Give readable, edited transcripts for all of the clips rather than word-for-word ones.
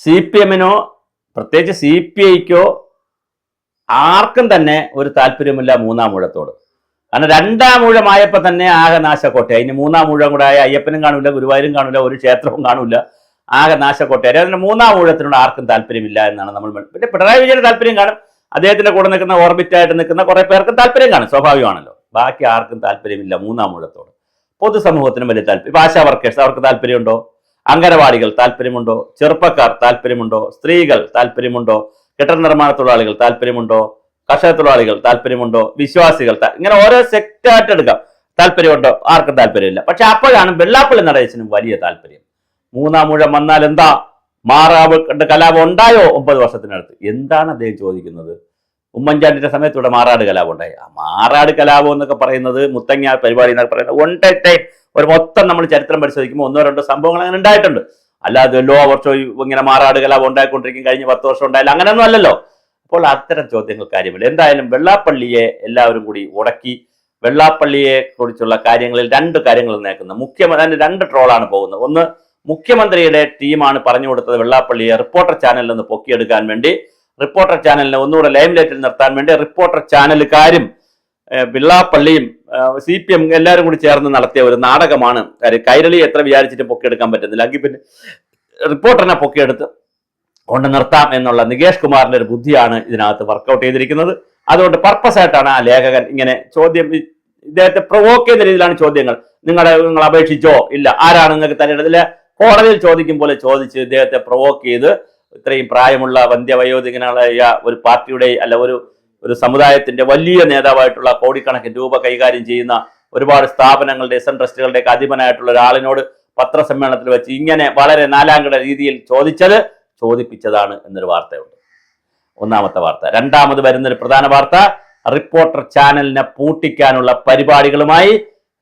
CPM-നോ പ്രത്യേകിച്ച് CPI-ക്കോ ആർക്കും തന്നെ ഒരു താല്പര്യമില്ല മൂന്നാം ഊഴത്തോട്. കാരണം രണ്ടാം ഊഴമായപ്പോൾ തന്നെ ആകെ നാശക്കോട്ട. അതിന് മൂന്നാം ഊഴം കൂടെ ആയ അയ്യപ്പനും കാണില്ല, ഗുരുവായൂരും കാണില്ല, ഒരു ക്ഷേത്രവും കാണില്ല, ആകെ നാശക്കോട്ട. അതിന് മൂന്നാം ഊഴത്തിനോട് ആർക്കും താല്പര്യമില്ല എന്നാണ് നമ്മൾ. പിന്നെ പിണറായി വിജയന് താല്പര്യം കാണും, അദ്ദേഹത്തിന്റെ കൂടെ നിൽക്കുന്ന ഓർബിറ്റായിട്ട് നിൽക്കുന്ന കുറെ പേർക്കും താല്പര്യം കാണും, സ്വാഭാവികമാണല്ലോ. ബാക്കി ആർക്കും താല്പര്യമില്ല മൂന്നാം ഊഴത്തോട്. പൊതുസമൂഹത്തിനും വലിയ താല്പര്യം. ഇപ്പൊ ആശാ വർക്കേഴ്സ്, അവർക്ക് താല്പര്യമുണ്ടോ? അംഗനവാടികൾ താല്പര്യമുണ്ടോ? ചെറുപ്പക്കാർ താല്പര്യമുണ്ടോ? സ്ത്രീകൾ താല്പര്യമുണ്ടോ? കെട്ടിട നിർമ്മാണ തൊഴിലാളികൾ താല്പര്യമുണ്ടോ? കർഷക തൊഴിലാളികൾ താല്പര്യമുണ്ടോ? വിശ്വാസികൾ, ഇങ്ങനെ ഓരോ സെക്റ്റായിട്ട് എടുക്കാം. താല്പര്യമുണ്ടോ? ആർക്കും താല്പര്യമില്ല. പക്ഷെ അപ്പോഴാണ് വെള്ളാപ്പള്ളി നടേശനും വലിയ താല്പര്യം. മൂന്നാം ഊഴം വന്നാൽ എന്താ, മാറാവ് കലാപം ഉണ്ടായോ 9 വർഷത്തിനടുത്ത്? എന്താണ് അദ്ദേഹം ചോദിക്കുന്നത്? ഉമ്മൻചാണ്ടിന്റെ സമയത്തൂടെ മാറാട് കലാപം ഉണ്ടായി. മാറാട് കലാപം എന്നൊക്കെ പറയുന്നത്, മുത്തങ്ങ പരിപാടി എന്നൊക്കെ പറയുന്നത് ഒരു മൊത്തം നമ്മൾ ചരിത്രം പരിശോധിക്കുമ്പോൾ 1-2 സംഭവങ്ങൾ അങ്ങനെ ഉണ്ടായിട്ടുണ്ട്. അല്ലാതെ എല്ലാ വർഷവും ഇങ്ങനെ മാറാട് കലാപം ഉണ്ടായിക്കൊണ്ടിരിക്കും, കഴിഞ്ഞ 10 വർഷം ഉണ്ടായില്ല, അങ്ങനെയൊന്നും അല്ലല്ലോ. അപ്പോൾ അത്തരം ചോദ്യങ്ങൾ കാര്യമില്ല. എന്തായാലും വെള്ളാപ്പള്ളിയെ എല്ലാവരും കൂടി ഉടക്കി വെള്ളാപ്പള്ളിയെ കുറിച്ചുള്ള കാര്യങ്ങളിൽ 2 കാര്യങ്ങൾ നേക്കുന്നത്. മുഖ്യമന്ത്രി 2 ട്രോളാണ് പോകുന്നത്. ഒന്ന്, മുഖ്യമന്ത്രിയുടെ ടീമാണ് പറഞ്ഞു കൊടുത്തത് വെള്ളാപ്പള്ളിയെ റിപ്പോർട്ടർ ചാനലിൽ നിന്ന് പൊക്കിയെടുക്കാൻ വേണ്ടി, റിപ്പോർട്ടർ ചാനലിനെ ഒന്നുകൂടെ ലൈംലൈറ്റിൽ നിർത്താൻ വേണ്ടി റിപ്പോർട്ടർ ചാനലുകാരും വെള്ളാപ്പള്ളിയും CPM എല്ലാവരും കൂടി ചേർന്ന് നടത്തിയ ഒരു നാടകമാണ്. കൈരളി എത്ര വിചാരിച്ചിട്ട് പൊക്കിയെടുക്കാൻ പറ്റുന്നില്ല, എങ്കിൽ പിന്നെ റിപ്പോർട്ടറിനെ പൊക്കിയെടുത്ത് കൊണ്ട് നിർത്താം എന്നുള്ള നികേഷ് കുമാറിന്റെ ഒരു ബുദ്ധിയാണ് ഇതിനകത്ത് വർക്കൗട്ട് ചെയ്തിരിക്കുന്നത്. അതുകൊണ്ട് പർപ്പസ് ആയിട്ടാണ് ആ ലേഖകൻ ഇങ്ങനെ ചോദ്യം, ഇദ്ദേഹത്തെ പ്രൊവോക്ക് ചെയ്യുന്ന രീതിയിലാണ് ചോദ്യങ്ങൾ. നിങ്ങൾ അപേക്ഷിച്ചോ? ഇല്ല. ആരാണ് നിങ്ങൾക്ക് തരേണ്ടതില്ല? കോടതിയിൽ ചോദിക്കും പോലെ ചോദിച്ച് ഇദ്ദേഹത്തെ പ്രൊവോക്ക് ചെയ്ത് ഇത്രയും പ്രായമുള്ള വന്ധ്യവയോധികനായ ഒരു പാർട്ടിയുടെ അല്ല ഒരു സമുദായത്തിന്റെ വലിയ നേതാവായിട്ടുള്ള കോടിക്കണക്കിന് രൂപ കൈകാര്യം ചെയ്യുന്ന ഒരുപാട് സ്ഥാപനങ്ങളുടെ SN ട്രസ്റ്റുകളുടെ അധിപനായിട്ടുള്ള ഒരാളിനോട് പത്രസമ്മേളനത്തിൽ വെച്ച് ഇങ്ങനെ വളരെ നാലാംകിട രീതിയിൽ ചോദിപ്പിച്ചതാണ് എന്നൊരു വാർത്തയുണ്ട്. ഒന്നാമത്തെ വാർത്ത. രണ്ടാമത് വരുന്നൊരു പ്രധാന വാർത്ത, റിപ്പോർട്ടർ ചാനലിനെ പൂട്ടിക്കാനുള്ള പരിപാടികളുമായി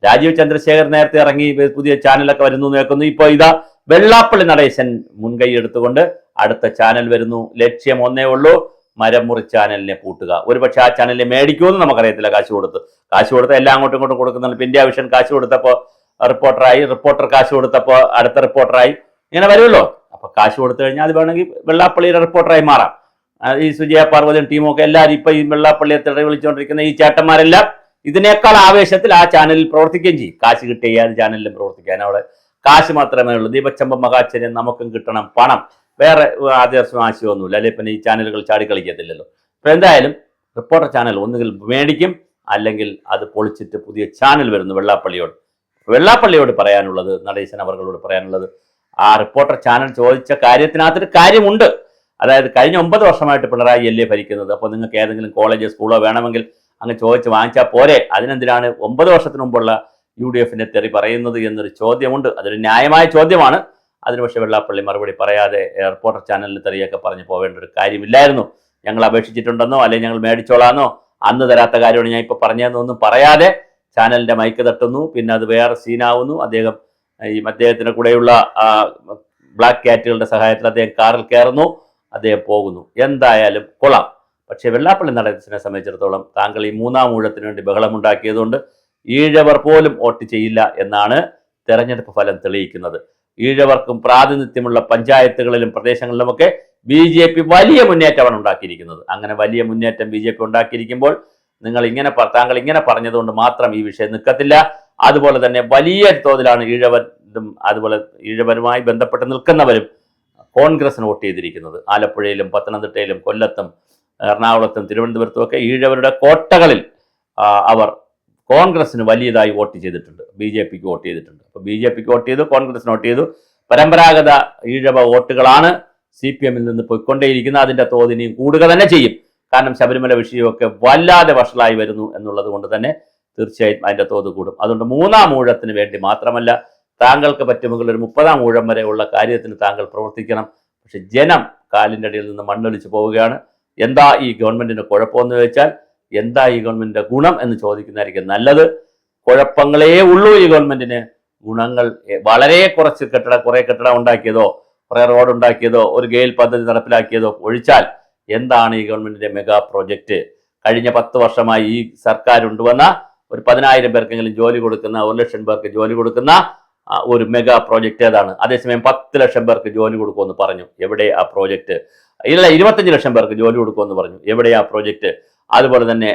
രാജീവ് ചന്ദ്രശേഖർ നേരത്തെ ഇറങ്ങി പുതിയ ചാനലൊക്കെ വരുന്നു നോക്കുന്നു. ഇപ്പോൾ ഇതാ വെള്ളാപ്പള്ളി നടേശൻ മുൻകൈ എടുത്തുകൊണ്ട് അടുത്ത ചാനൽ വരുന്നു. ലക്ഷ്യം ഒന്നേ ഉള്ളൂ, മരമുറി ചാനലിനെ പൂട്ടുക. ഒരുപക്ഷെ ആ ചാനലിനെ മേടിക്കുമെന്ന് നമുക്കറിയത്തില്ല. കാശ് കൊടുത്ത് എല്ലാം അങ്ങോട്ടും ഇങ്ങോട്ടും കൊടുക്കുന്നുണ്ട്. ഇന്ത്യ വിഷൻ കാശ് കൊടുത്തപ്പോൾ റിപ്പോർട്ടറായി, റിപ്പോർട്ടർ കാശ് കൊടുത്തപ്പോൾ അടുത്ത റിപ്പോർട്ടറായി, ഇങ്ങനെ വരുമല്ലോ. അപ്പൊ കാശ് കൊടുത്തു കഴിഞ്ഞാൽ അത് വേണമെങ്കിൽ വെള്ളാപ്പള്ളിയുടെ റിപ്പോർട്ടറായി മാറാം. ഈ സുജയ പാർവതിയും ടീമൊക്കെ എല്ലാവരും ഇപ്പൊ ഈ വെള്ളാപ്പള്ളിയെ തിരഞ്ഞു വിളിച്ചുകൊണ്ടിരിക്കുന്ന ഈ ചേട്ടന്മാരെല്ലാം ഇതിനേക്കാൾ ആവേശത്തിൽ ആ ചാനലിൽ പ്രവർത്തിക്കുകയും ചെയ്യും. കാശ് കിട്ടിയ ഏത് ചാനലിലും പ്രവർത്തിക്കാൻ അവിടെ കാശ് മാത്രമേ ഉള്ളൂ. ദീപച്ചമ്പം മഹാചര്യം നമുക്കും കിട്ടണം പണം, വേറെ ആദർശം ആശയമൊന്നുമില്ല. അല്ലെ പിന്നെ ഈ ചാനലുകൾ ചാടിക്കളിക്കത്തില്ലല്ലോ. അപ്പൊ എന്തായാലും റിപ്പോർട്ടർ ചാനൽ ഒന്നുകിൽ മേടിക്കും, അല്ലെങ്കിൽ അത് പൊളിച്ചിട്ട് പുതിയ ചാനൽ വരുന്നു. വെള്ളാപ്പള്ളിയോട് പറയാനുള്ളത്, നടേശൻ അവർകളോട് പറയാനുള്ളത്, ആ റിപ്പോർട്ടർ ചാനൽ ചോദിച്ച കാര്യത്തിനകത്തൊരു കാര്യമുണ്ട്. അതായത് കഴിഞ്ഞ 9 വർഷമായിട്ട് പിണറായി അല്ലേ ഭരിക്കുന്നത്. അപ്പോൾ നിങ്ങൾക്ക് ഏതെങ്കിലും കോളേജോ സ്കൂളോ വേണമെങ്കിൽ അങ്ങ് ചോദിച്ച് വാങ്ങിച്ചാൽ പോരെ, അതിനെന്തിനാണ് 9 വർഷത്തിന് മുമ്പുള്ള UDF-ന്റെ തെറി പറയുന്നത് എന്നൊരു ചോദ്യമുണ്ട്. അതൊരു ന്യായമായ ചോദ്യമാണ്. അതിന് പക്ഷേ വെള്ളാപ്പള്ളി മറുപടി പറയാതെ റിപ്പോർട്ടർ ചാനലിന് തെറിയൊക്കെ പറഞ്ഞ് പോവേണ്ട ഒരു കാര്യമില്ലായിരുന്നു. ഞങ്ങൾ അപേക്ഷിച്ചിട്ടുണ്ടെന്നോ അല്ലെങ്കിൽ ഞങ്ങൾ മേടിച്ചോളാന്നോ അന്ന് തരാത്ത കാര്യമാണ് ഞാൻ ഇപ്പോൾ പറഞ്ഞതെന്നൊന്നും പറയാതെ ചാനലിന്റെ മൈക്ക് തട്ടുന്നു. പിന്നെ അത് വേറെ സീനാവുന്നു. അദ്ദേഹത്തിന്റെ കൂടെയുള്ള ബ്ലാക്ക് ക്യാറ്റുകളുടെ സഹായത്തിൽ അദ്ദേഹം കാറിൽ കയറുന്നു, അദ്ദേഹം പോകുന്നു. എന്തായാലും കൊള്ളാം. പക്ഷേ വെള്ളാപ്പള്ളി നടേശനെ സംബന്ധിച്ചിടത്തോളം താങ്കൾ ഈ മൂന്നാം ഊഴത്തിന് വേണ്ടി ബഹളമുണ്ടാക്കിയതുകൊണ്ട് ഈഴവർ പോലും വോട്ട് ചെയ്യില്ല എന്നാണ് തെരഞ്ഞെടുപ്പ് ഫലം തെളിയിക്കുന്നത്. ഈഴവർക്കും പ്രാതിനിധ്യമുള്ള പഞ്ചായത്തുകളിലും പ്രദേശങ്ങളിലുമൊക്കെ BJP വലിയ മുന്നേറ്റമാണ് ഉണ്ടാക്കിയിരിക്കുന്നത്. അങ്ങനെ വലിയ മുന്നേറ്റം BJP ഉണ്ടാക്കിയിരിക്കുമ്പോൾ താങ്കൾ ഇങ്ങനെ പറഞ്ഞതുകൊണ്ട് മാത്രം ഈ വിഷയം നിൽക്കത്തില്ല. അതുപോലെ തന്നെ വലിയ തോതിലാണ് ഈഴവരും അതുപോലെ ഈഴവരുമായി ബന്ധപ്പെട്ട് നിൽക്കുന്നവരും കോൺഗ്രസിന് വോട്ട് ചെയ്തിരിക്കുന്നത്. ആലപ്പുഴയിലും പത്തനംതിട്ടയിലും കൊല്ലത്തും എറണാകുളത്തും തിരുവനന്തപുരത്തും ഒക്കെ ഈഴവരുടെ കോട്ടകളിൽ അവർ കോൺഗ്രസിന് വലിയതായി വോട്ട് ചെയ്തിട്ടുണ്ട്, BJPക്ക് വോട്ട് ചെയ്തിട്ടുണ്ട്. അപ്പോൾ BJPക്ക് വോട്ട് ചെയ്തു, കോൺഗ്രസിന് വോട്ട് ചെയ്തു. പരമ്പരാഗത ഈഴവ വോട്ടുകളാണ് CPM-ൽ നിന്ന് പോയിക്കൊണ്ടേയിരിക്കുന്നത്. അതിൻ്റെ തോതിനെയും കൂടുക തന്നെ ചെയ്യും. കാരണം ശബരിമല വിഷയമൊക്കെ വല്ലാതെ വഷളായി വരുന്നു എന്നുള്ളത് കൊണ്ട് തന്നെ തീർച്ചയായും അതിൻ്റെ തോത് കൂടും. അതുകൊണ്ട് മൂന്നാം ഊഴത്തിന് വേണ്ടി മാത്രമല്ല, താങ്കൾക്ക് പറ്റുമെങ്കിൽ ഒരു 30-ാം ഊഴം വരെ ഉള്ള കാര്യത്തിന് താങ്കൾ പ്രവർത്തിക്കണം. പക്ഷെ ജനം കാലിൻ്റെ അടിയിൽ നിന്ന് മണ്ണൊലിച്ച് പോവുകയാണ്. എന്താ ഈ ഗവൺമെന്റിന് കുഴപ്പമെന്ന് ചോദിച്ചാൽ, എന്താ ഈ ഗവൺമെന്റിന്റെ ഗുണം എന്ന് ചോദിക്കുന്നതായിരിക്കും നല്ലത്. കുഴപ്പങ്ങളേ ഉള്ളൂ ഈ ഗവൺമെന്റിന്. ഗുണങ്ങൾ വളരെ കുറച്ച് കുറെ കെട്ടിടം ഉണ്ടാക്കിയതോ കുറെ റോഡ് ഉണ്ടാക്കിയതോ ഒരു ഗെയിൽ പദ്ധതി നടപ്പിലാക്കിയതോ ഒഴിച്ചാൽ എന്താണ് ഈ ഗവൺമെന്റിന്റെ മെഗാ പ്രോജക്റ്റ്? കഴിഞ്ഞ 10 വർഷമായി ഈ സർക്കാർ കൊണ്ടുവന്ന ഒരു 10,000 പേർക്കെങ്കിലും ജോലി കൊടുക്കുന്ന, 1 ലക്ഷം പേർക്ക് ജോലി കൊടുക്കുന്ന ഒരു മെഗാ പ്രോജക്റ്റ് ഏതാണ്? അതേസമയം 10 ലക്ഷം പേർക്ക് ജോലി കൊടുക്കുമെന്ന് പറഞ്ഞു, എവിടെ ആ പ്രോജക്റ്റ്? ഇല്ല, 25 ലക്ഷം പേർക്ക് ജോലി കൊടുക്കുമെന്ന് പറഞ്ഞു, എവിടെ ആ പ്രോജക്റ്റ്? അതുപോലെ തന്നെ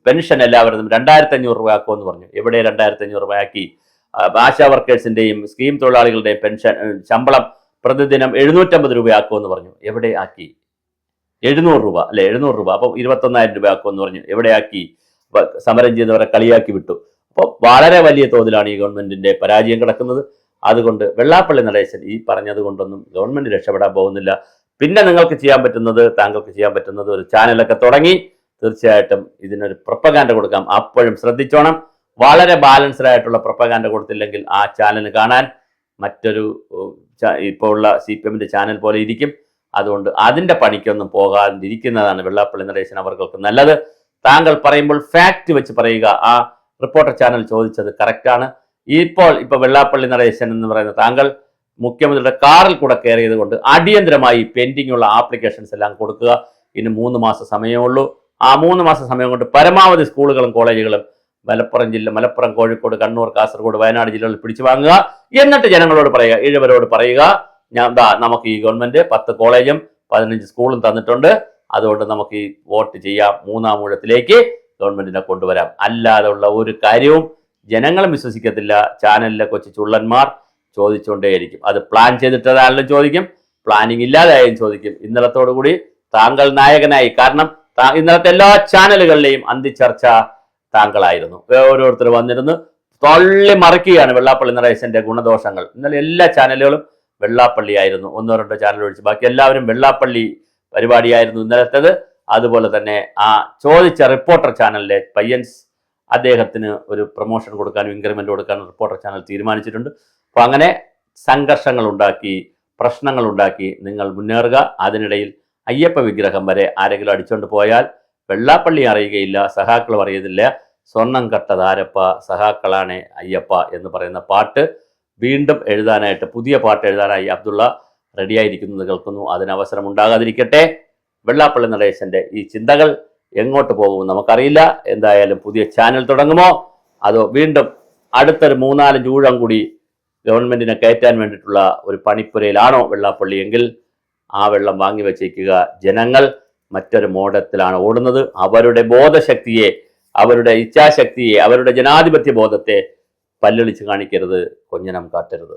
പെൻഷൻ എല്ലാവരും 2500 രൂപ ആക്കുമെന്ന് പറഞ്ഞു, എവിടെ 2500 രൂപ ആക്കി? ആശാ വർക്കേഴ്സിന്റെയും സ്കീം തൊഴിലാളികളുടെയും പെൻഷൻ ശമ്പളം പ്രതിദിനം 750 രൂപയാക്കുമെന്ന് പറഞ്ഞു, എവിടെ ആക്കി? 700 രൂപ അല്ലെ, 700 രൂപ. അപ്പം 21,000 രൂപ ആക്കുമെന്ന് പറഞ്ഞു, എവിടെയാക്കി? സമരം ചെയ്തവരെ കളിയാക്കി വിട്ടു. അപ്പോൾ വളരെ വലിയ തോതിലാണ് ഈ ഗവൺമെന്റിന്റെ പരാജയം കിടക്കുന്നത്. അതുകൊണ്ട് വെള്ളാപ്പള്ളി നടേശൻ ഈ പറഞ്ഞത് കൊണ്ടൊന്നും ഗവൺമെന്റ് രക്ഷപ്പെടാൻ പോകുന്നില്ല. പിന്നെ നിങ്ങൾക്ക് ചെയ്യാൻ പറ്റുന്നത്, താങ്കൾക്ക് ചെയ്യാൻ പറ്റുന്നത്, ഒരു ചാനലൊക്കെ തുടങ്ങി തീർച്ചയായിട്ടും ഇതിനൊരു പ്രൊപ്പഗാൻഡ കൊടുക്കാം. അപ്പോഴും ശ്രദ്ധിച്ചോണം, വളരെ ബാലൻസ്ഡ് ആയിട്ടുള്ള പ്രൊപ്പഗാൻഡ കൊടുത്തില്ലെങ്കിൽ ആ ചാനൽ കാണാൻ മറ്റൊരു ഇപ്പോൾ ഉള്ള CPM ചാനൽ പോലെ ഇരിക്കും. അതുകൊണ്ട് അതിന്റെ പണിക്കൊന്നും പോകാതിരിക്കുന്നതാണ് വെള്ളാപ്പള്ളി നടേശൻ അവർക്ക് നല്ലത്. താങ്കൾ പറയുമ്പോൾ ഫാക്ട് വെച്ച് പറയുക. ആ റിപ്പോർട്ടർ ചാനൽ ചോദിച്ചത് കറക്റ്റാണ്. ഇപ്പോൾ വെള്ളാപ്പള്ളി നടേശൻ എന്ന് പറയുന്ന താങ്കൾ മുഖ്യമന്ത്രിയുടെ കാറിൽ കൂടെ കയറിയത് കൊണ്ട് അടിയന്തരമായി പെൻഡിംഗ് ഉള്ള ആപ്ലിക്കേഷൻസ് എല്ലാം കൊടുക്കുക. ഇനി 3 മാസം സമയമുള്ളൂ. ആ 3 മാസം സമയം കൊണ്ട് പരമാവധി സ്കൂളുകളും കോളേജുകളും മലപ്പുറം, കോഴിക്കോട്, കണ്ണൂർ, കാസർഗോഡ്, വയനാട് ജില്ലകളിൽ പിടിച്ചു വാങ്ങുക. എന്നിട്ട് ജനങ്ങളോട് പറയുക, ഇഴവരോട് പറയുക, നമുക്ക് ഈ ഗവൺമെന്റ് 10 കോളേജും 15 സ്കൂളും തന്നിട്ടുണ്ട്, അതുകൊണ്ട് നമുക്ക് ഈ വോട്ട് ചെയ്യാം, 3-ാം ഊഴത്തിലേക്ക് ഗവൺമെന്റിനെ കൊണ്ടുവരാം. അല്ലാതെ ഉള്ള ഒരു കാര്യവും ജനങ്ങളും വിശ്വസിക്കത്തില്ല. ചാനലിലെ കൊച്ചു ചുള്ളന്മാർ ചോദിച്ചുകൊണ്ടേയിരിക്കും. അത് പ്ലാൻ ചെയ്തിട്ടതാണെങ്കിലും ചോദിക്കും, പ്ലാനിങ് ഇല്ലാതായും ചോദിക്കും. ഇന്നലത്തോടുകൂടി താങ്കൾ നായകനായി. കാരണം ഇന്നലത്തെ എല്ലാ ചാനലുകളിലെയും അന്തിച്ചർച്ച താങ്കളായിരുന്നു. ഓരോരുത്തർ വന്നിരുന്ന് തള്ളി മറിക്കുകയാണ് വെള്ളാപ്പള്ളി നടേശന്റെ ഗുണദോഷങ്ങൾ. ഇന്നലെ എല്ലാ ചാനലുകളും വെള്ളാപ്പള്ളിയായിരുന്നു. 1-2 ചാനൽ ഒഴിച്ച് ബാക്കി എല്ലാവരും വെള്ളാപ്പള്ളി പരിപാടിയായിരുന്നു ഇന്നലത്തേത്. അതുപോലെ തന്നെ ആ ചോദിച്ച റിപ്പോർട്ടർ ചാനലിലെ പയ്യൻസ്, അദ്ദേഹത്തിന് ഒരു പ്രൊമോഷൻ കൊടുക്കാനും ഇൻക്രിമെന്റ് കൊടുക്കാനും റിപ്പോർട്ടർ ചാനൽ തീരുമാനിച്ചിട്ടുണ്ട്. അപ്പോൾ അങ്ങനെ സംഘർഷങ്ങൾ ഉണ്ടാക്കി, പ്രശ്നങ്ങൾ ഉണ്ടാക്കി നിങ്ങൾ മുന്നേറുക. അതിനിടയിൽ അയ്യപ്പ വിഗ്രഹം വരെ ആരെങ്കിലും അടിച്ചുകൊണ്ട് പോയാൽ വെള്ളാപ്പള്ളി അറിയുകയില്ല, സഹാക്കളും അറിയുന്നില്ല. സ്വർണം കട്ടതാരപ്പ, സഹാക്കളാണ് അയ്യപ്പ എന്ന് പറയുന്ന പാട്ട് വീണ്ടും എഴുതാനായിട്ട്, പുതിയ പാട്ട് എഴുതാനായി അബ്ദുള്ള റെഡിയായിരിക്കുന്നത് കേൾക്കുന്നു. അതിന് അവസരം ഉണ്ടാകാതിരിക്കട്ടെ. വെള്ളാപ്പള്ളി നടേശന്റെ ഈ ചിന്തകൾ എങ്ങോട്ട് പോകുമെന്ന് നമുക്കറിയില്ല. എന്തായാലും പുതിയ ചാനൽ തുടങ്ങുമോ, അതോ വീണ്ടും അടുത്തൊരു 3-4 ഊഴം കൂടി ഗവൺമെന്റിനെ കയറ്റാൻ വേണ്ടിയിട്ടുള്ള ഒരു പണിപ്പുരയിലാണോ വെള്ളാപ്പള്ളി എങ്കിൽ ആ വെള്ളം വാങ്ങി വെച്ചേക്കുക. ജനങ്ങൾ മറ്റൊരു മോഡത്തിലാണ് ഓടുന്നത്. അവരുടെ ബോധശക്തിയെ, അവരുടെ ഇച്ഛാശക്തിയെ, അവരുടെ ജനാധിപത്യ ബോധത്തെ പല്ലൊളിച്ച് കാണിക്കരുത്, കൊഞ്ഞനം കാട്ടരുത്.